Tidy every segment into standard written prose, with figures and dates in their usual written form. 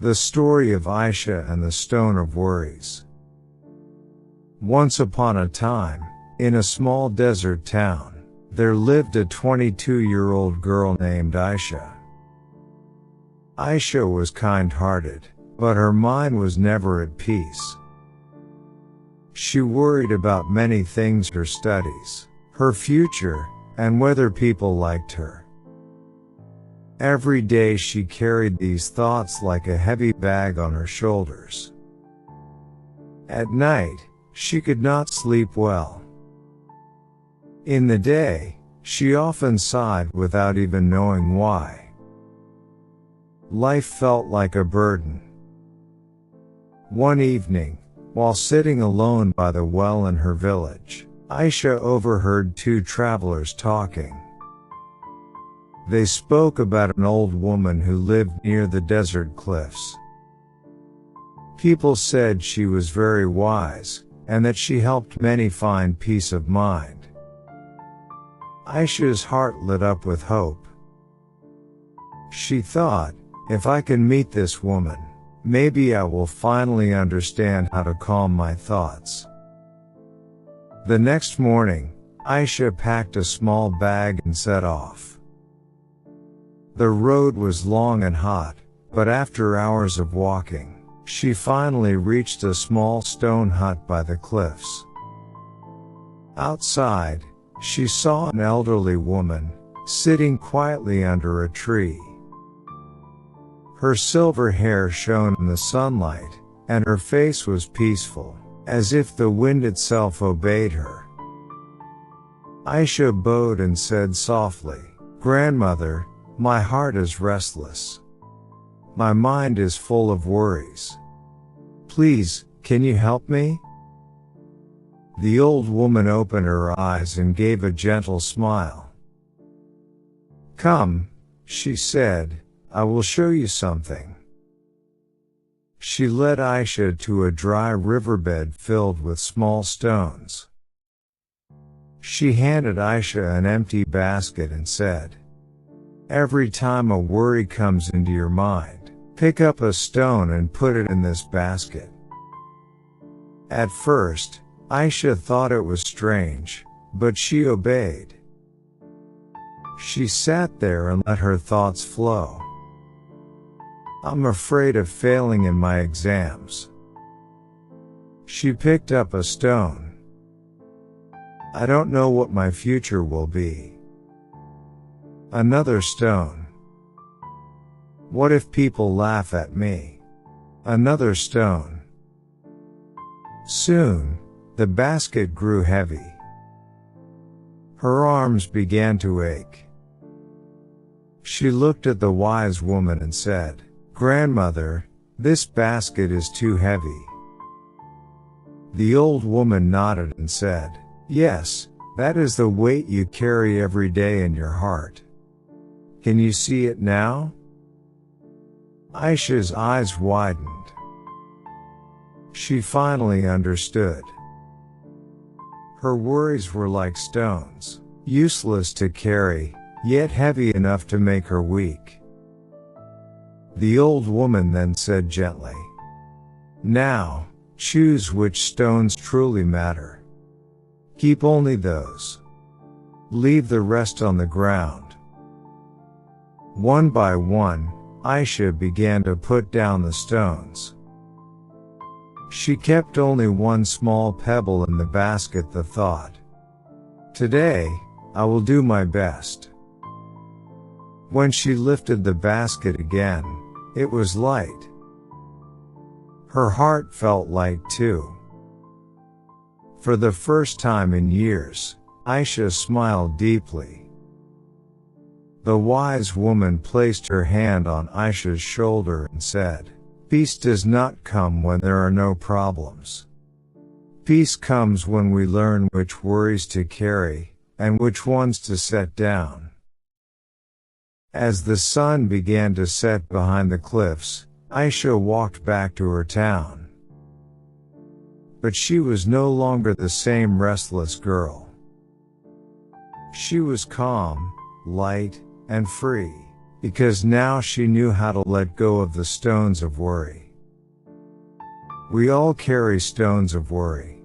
The story of Aisha and the stone of worries. Once upon a time, in a small desert town, there lived a 22-year-old girl named Aisha. Aisha was kind-hearted, but her mind was never at peace. She worried about many things: her studies, her future, and whether people liked her. Every day she carried these thoughts like a heavy bag on her shoulders. At night, she could not sleep well. In the day, she often sighed without even knowing why. Life felt like a burden. One evening, while sitting alone by the well in her village, Aisha overheard two travelers talking. They spoke about an old woman who lived near the desert cliffs. People said she was very wise, and that she helped many find peace of mind. Aisha's heart lit up with hope. She thought, if I can meet this woman, maybe I will finally understand how to calm my thoughts. The next morning, Aisha packed a small bag and set off. The road was long and hot, but after hours of walking, she finally reached a small stone hut by the cliffs. Outside, she saw an elderly woman, sitting quietly under a tree. Her silver hair shone in the sunlight, and her face was peaceful, as if the wind itself obeyed her. Aisha bowed and said softly, "Grandmother, my heart is restless. My mind is full of worries. Please, can you help me?" The old woman opened her eyes and gave a gentle smile. "Come," she said, "I will show you something." She led Aisha to a dry riverbed filled with small stones. She handed Aisha an empty basket and said, "Every time a worry comes into your mind, pick up a stone and put it in this basket." At first, Aisha thought it was strange, but she obeyed. She sat there and let her thoughts flow. "I'm afraid of failing in my exams." She picked up a stone. "I don't know what my future will be." Another stone. "What if people laugh at me?" Another stone. Soon, the basket grew heavy. Her arms began to ache. She looked at the wise woman and said, "Grandmother, this basket is too heavy." The old woman nodded and said, "Yes, that is the weight you carry every day in your heart. Can you see it now?" Aisha's eyes widened. She finally understood. Her worries were like stones, useless to carry, yet heavy enough to make her weak. The old woman then said gently, "Now, choose which stones truly matter. Keep only those. Leave the rest on the ground." One by one, Aisha began to put down the stones. She kept only one small pebble in the basket. The thought, "Today, I will do my best." When she lifted the basket again, it was light. Her heart felt light too. For the first time in years, Aisha smiled deeply. The wise woman placed her hand on Aisha's shoulder and said, "Peace does not come when there are no problems. Peace comes when we learn which worries to carry, and which ones to set down." As the sun began to set behind the cliffs, Aisha walked back to her town. But she was no longer the same restless girl. She was calm, light, and free. because now she knew how to let go of the stones of worry. We all carry stones of worry.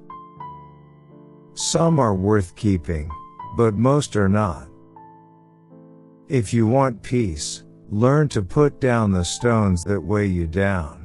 Some are worth keeping, but most are not. If you want peace, learn to put down the stones that weigh you down.